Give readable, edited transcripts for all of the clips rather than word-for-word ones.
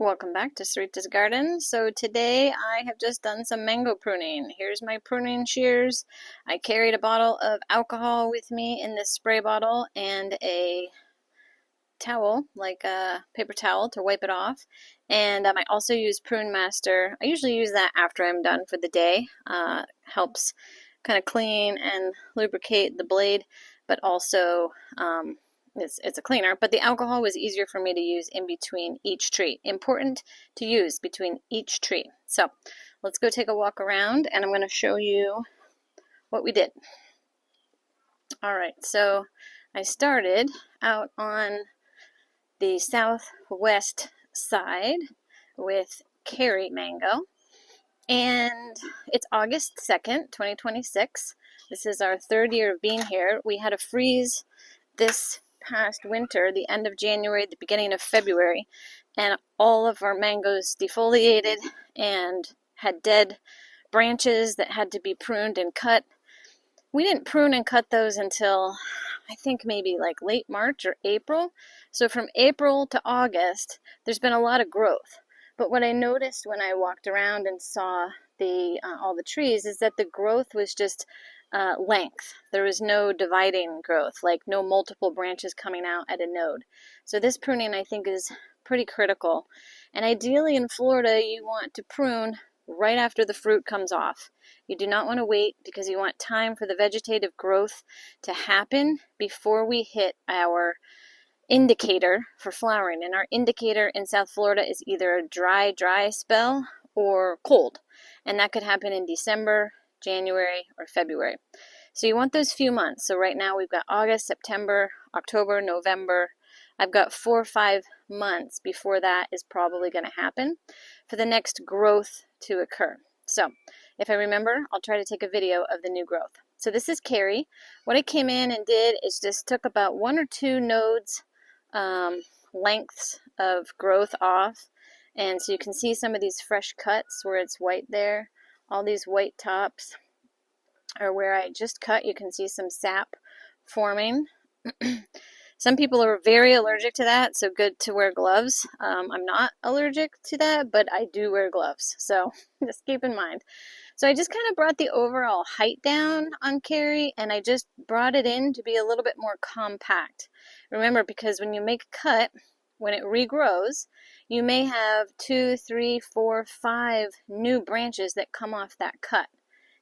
Welcome back to Sarita's Garden. So today I have just done some mango pruning. Here's my pruning shears. I carried a bottle of alcohol with me in this spray bottle and a towel, like a paper towel to wipe it off. And I also use Prune Master. I usually use that after I'm done for the day. Helps kind of clean and lubricate the blade, but also it's a cleaner, but the alcohol was easier for me to use in between each tree. Important to use between each tree. So let's go take a walk around and I'm going to show you what we did. All right, so I started out on the southwest side with Kerry mango, and it's August 2nd, 2026. This is our third year of being here. We had a freeze this past winter, the end of January, the beginning of February, and all of our mangoes defoliated and had dead branches that had to be pruned and cut. We didn't prune and cut those until I think maybe like late March or April. So from April to August, there's been a lot of growth. But what I noticed when I walked around and saw all the trees is that the growth was just length. There was no dividing growth, like no multiple branches coming out at a node. So this pruning I think is pretty critical. And ideally in Florida, you want to prune right after the fruit comes off. You do not want to wait because you want time for the vegetative growth to happen before we hit our indicator for flowering. And our indicator in South Florida is either a dry spell or cold. And that could happen in December, January, or February. So you want those few months. So right now we've got August, September, October, November. I've got 4 or 5 months before that is probably going to happen for the next growth to occur. So if I remember, I'll try to take a video of the new growth. So this is Kerry. What I came in and did is just took about 1 or 2 nodes lengths of growth off. And so you can see some of these fresh cuts where it's white there. All these white tops are where I just cut. You can see some sap forming. Some people are very allergic to that, so good to wear gloves. I'm not allergic to that, but I do wear gloves, so just keep in mind. So I just kind of brought the overall height down on Kerry, and I just brought it in to be a little bit more compact. Remember, because when you make a cut, when it regrows, you may have 2, 3, 4, 5 new branches that come off that cut.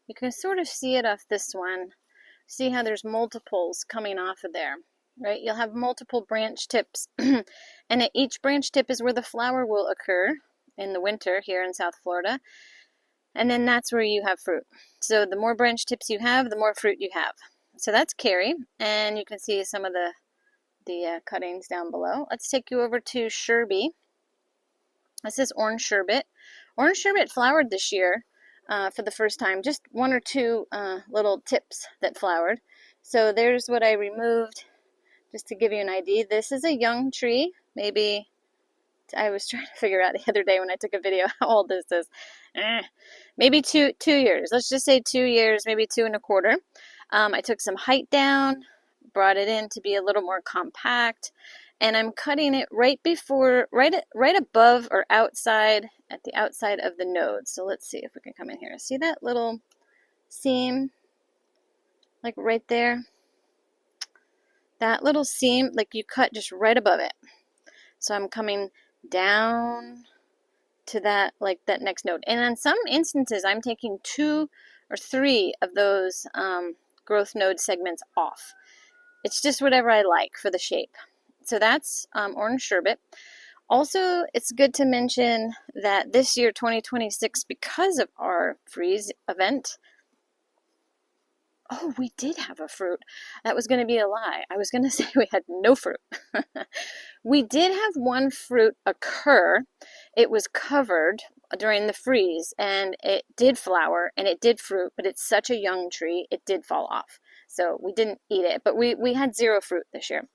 You can sort of see it off this one. See how there's multiples coming off of there, right? You'll have multiple branch tips, and at each branch tip is where the flower will occur in the winter here in South Florida, and then that's where you have fruit. So the more branch tips you have, the more fruit you have. So that's Kerry, and you can see some of the cuttings down below. Let's take you over to Sherby. This is orange sherbet. Orange sherbet flowered this year for the first time. Just 1 or 2 little tips that flowered. So there's what I removed just to give you an idea. This is a young tree. Maybe, I was trying to figure out the other day when I took a video how old this is. Maybe two years. Let's just say 2 years, maybe 2 1/4. I took some height down, brought it in to be a little more compact, and I'm cutting it right above or outside, at the outside of the node. So let's see if we can come in here. See that little seam, like right there? That little seam, like you cut just right above it. So I'm coming down to that, like that next node. And in some instances, I'm taking 2 or 3 of those growth node segments off. It's just whatever I like for the shape. So that's orange sherbet. Also, it's good to mention that this year, 2026, because of our freeze event, oh, we did have a fruit. That was going to be a lie. I was going to say we had no fruit. We did have 1 fruit occur. It was covered during the freeze, and it did flower, and it did fruit, but it's such a young tree, it did fall off. So we didn't eat it, but we had 0 fruit this year.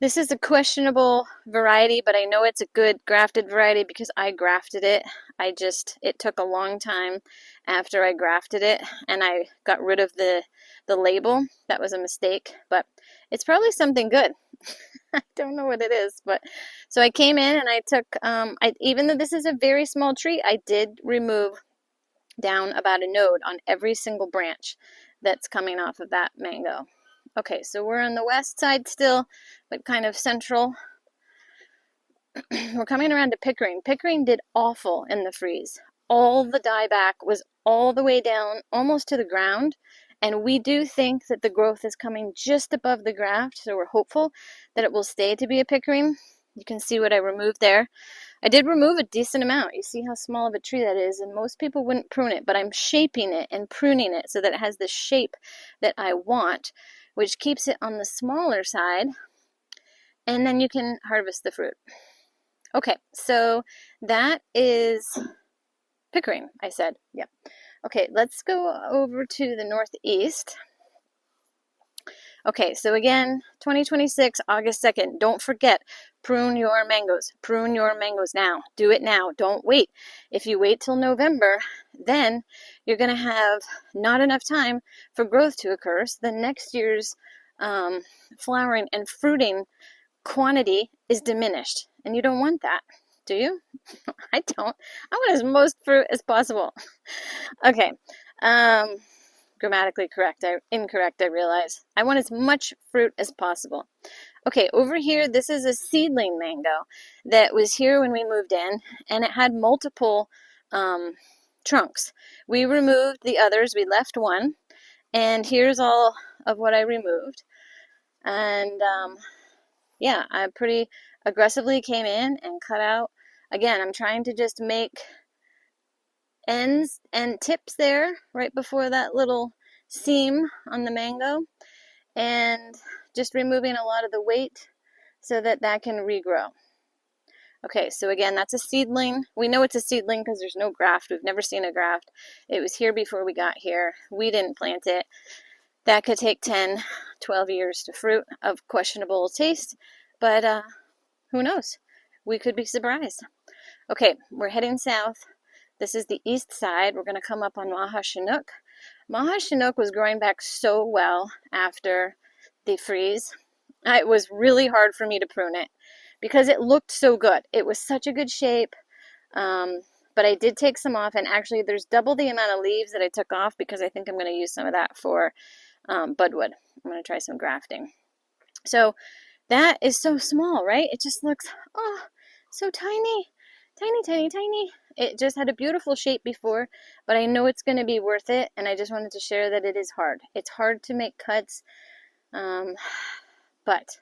This is a questionable variety, but I know it's a good grafted variety because I grafted it. It took a long time after I grafted it, and I got rid of the the label. That was a mistake, but it's probably something good. I don't know what it is, but so I came in and I took, even though this is a very small tree, I did remove down about a node on every single branch that's coming off of that mango. Okay, so we're on the west side still, but kind of central. We're coming around to Pickering. Pickering did awful in the freeze. All the dieback was all the way down, almost to the ground. And we do think that the growth is coming just above the graft, so we're hopeful that it will stay to be a Pickering. You can see what I removed there. I did remove a decent amount. You see how small of a tree that is, and most people wouldn't prune it, but I'm shaping it and pruning it so that it has the shape that I want, which keeps it on the smaller side, and then you can harvest the fruit. Okay, so that is Pickering, I said. Yep. Okay, let's go over to the northeast. Okay, so again, 2026, August 2nd. Don't forget, prune your mangoes. Prune your mangoes now. Do it now. Don't wait. If you wait till November, then you're going to have not enough time for growth to occur. So the next year's flowering and fruiting quantity is diminished. And you don't want that, do you? I don't. I want as most fruit as possible. Okay. Grammatically incorrect, I realize. I want as much fruit as possible. Okay, over here, this is a seedling mango that was here when we moved in, and it had multiple trunks. We removed the others. We left one, and here's all of what I removed. And yeah, I pretty aggressively came in and cut out. Again, I'm trying to just make ends and tips there right before that little seam on the mango, and just removing a lot of the weight so that that can regrow. Okay, so again, that's a seedling. We know it's a seedling because there's no graft. We've never seen a graft. It was here before we got here. We didn't plant it. That could take 10, 12 years to fruit of questionable taste, but who knows? We could be surprised. Okay, we're heading south. This is the east side. We're going to come up on Maha Chinook. Maha Chinook was growing back so well after the freeze. It was really hard for me to prune it because it looked so good. It was such a good shape, but I did take some off, and actually there's double the amount of leaves that I took off because I think I'm going to use some of that for budwood. I'm going to try some grafting. So that is so small, right? It just looks, oh, so tiny. Tiny, tiny, tiny. It just had a beautiful shape before, but I know it's going to be worth it, and I just wanted to share that it is hard. It's hard to make cuts, but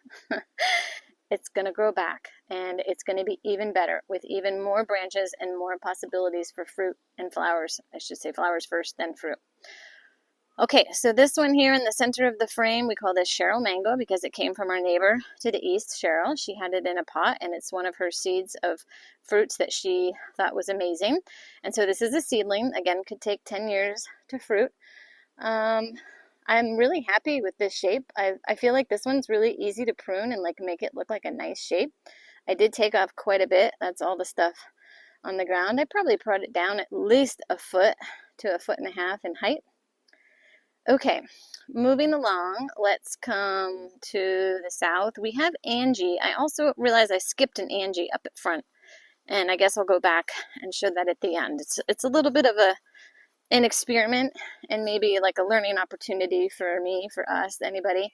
it's going to grow back, and it's going to be even better with even more branches and more possibilities for fruit and flowers. I should say flowers first, then fruit. Okay, so this one here in the center of the frame, we call this Cheryl Mango because it came from our neighbor to the east, Cheryl. She had it in a pot, and it's one of her seeds of fruits that she thought was amazing. And so this is a seedling. Again, could take 10 years to fruit. I'm really happy with this shape. I feel like this one's really easy to prune and like make it look like a nice shape. I did take off quite a bit. That's all the stuff on the ground. I probably brought it down at least a foot to 1.5 feet in height. Okay, moving along, let's come to the south. We have Angie. I also realized I skipped an Angie up at front, and I guess I'll go back and show that at the end. It's a little bit of an experiment and maybe like a learning opportunity for me, for us, anybody,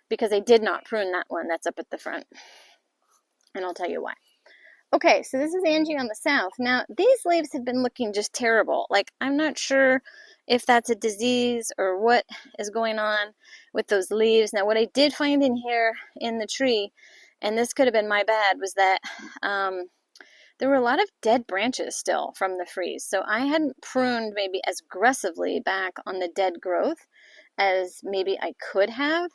because I did not prune that one that's up at the front, and I'll tell you why. Okay, so this is Angie on the south. Now, these leaves have been looking just terrible. Like, I'm not sure if that's a disease or what is going on with those leaves. Now, what I did find in here in the tree, and this could have been my bad, was that there were a lot of dead branches still from the freeze. So I hadn't pruned maybe as aggressively back on the dead growth as maybe I could have.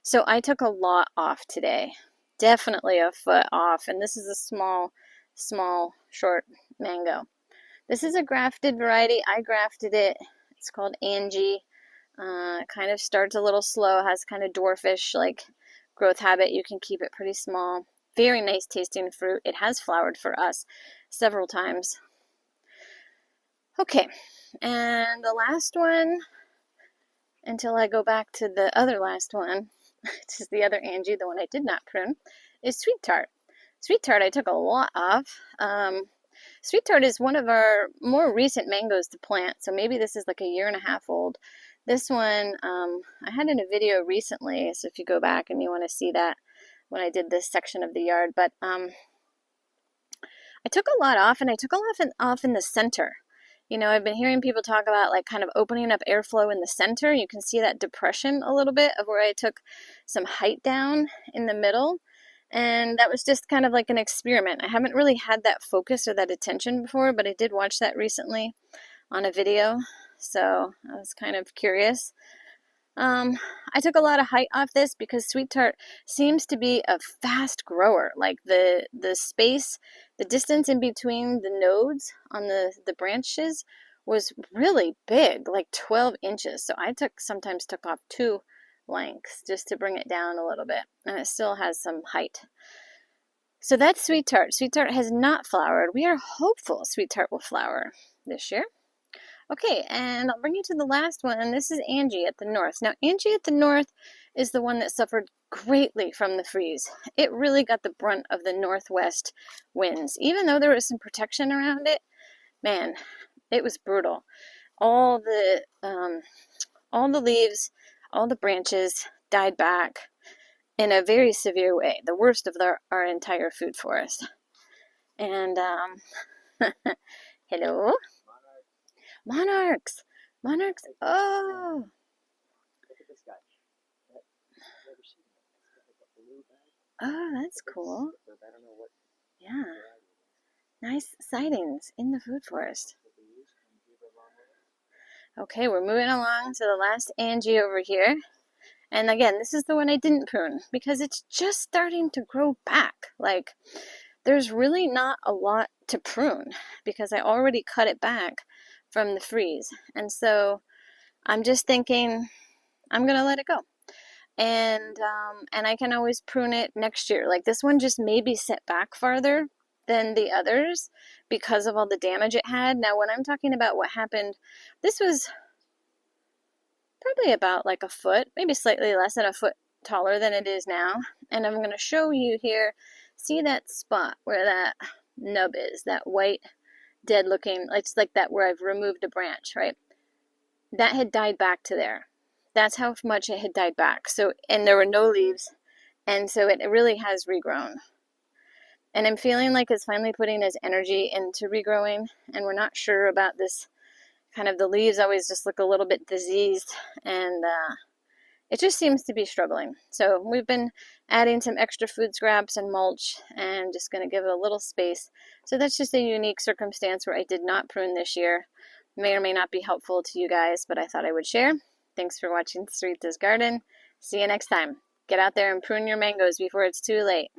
So I took a lot off today. Definitely a foot off, and this is a small, short mango. This is a grafted variety. I grafted it. It's called Angie. Kind of starts a little slow, has kind of dwarfish like growth habit. You can keep it pretty small. Very nice tasting fruit. It has flowered for us several times. Okay, and the last one until I go back to the other last one, which is the other Angie, the one I did not prune, is sweet tart. Sweet tart I took a lot of. Sweet tart is one of our more recent mangoes to plant, so maybe this is like a year and a half old. This one I had in a video recently, so if you go back and you want to see that when I did this section of the yard, but I took a lot off, and I took a lot off in the center. You know, I've been hearing people talk about like kind of opening up airflow in the center. You can see that depression a little bit of where I took some height down in the middle. And that was just kind of like an experiment. I haven't really had that focus or that attention before, but I did watch that recently on a video. So I was kind of curious. I took a lot of height off this because sweet tart seems to be a fast grower. Like the space, the distance in between the nodes on the branches was really big, like 12 inches. So I sometimes took off 2 lengths just to bring it down a little bit, and it still has some height. So that's sweet tart. Sweet tart has not flowered. We are hopeful sweet tart will flower this year. Okay, and I'll bring you to the last one, and this is Angie at the north. Now, Angie at the north is the one that suffered greatly from the freeze. It really got the brunt of the northwest winds. Even though there was some protection around it, man, it was brutal. All the leaves, all the branches died back in a very severe way, the worst of our entire food forest. And, hello? Monarchs! Monarchs! Oh! Look at this guy. Oh, that's cool. I don't know what. Yeah. Nice sightings in the food forest. Okay, we're moving along to the last Angie over here. And again, this is the one I didn't prune because it's just starting to grow back. Like, there's really not a lot to prune because I already cut it back from the freeze. And so I'm just thinking I'm going to let it go. And I can always prune it next year. Like, this one just maybe set back farther than the others because of all the damage it had. Now, when I'm talking about what happened, this was probably about like a foot, maybe slightly less than a foot taller than it is now. And I'm going to show you here, see that spot where that nub is, that white dead looking, it's like that where I've removed a branch, right? That had died back to there. That's how much it had died back. So, and there were no leaves, and so it really has regrown. And I'm feeling like it's finally putting its energy into regrowing, and we're not sure about this. Kind of the leaves always just look a little bit diseased, and it just seems to be struggling. So we've been adding some extra food scraps and mulch, and just going to give it a little space. So that's just a unique circumstance where I did not prune this year. May or may not be helpful to you guys, but I thought I would share. Thanks for watching Sarita's Garden. See you next time. Get out there and prune your mangoes before it's too late.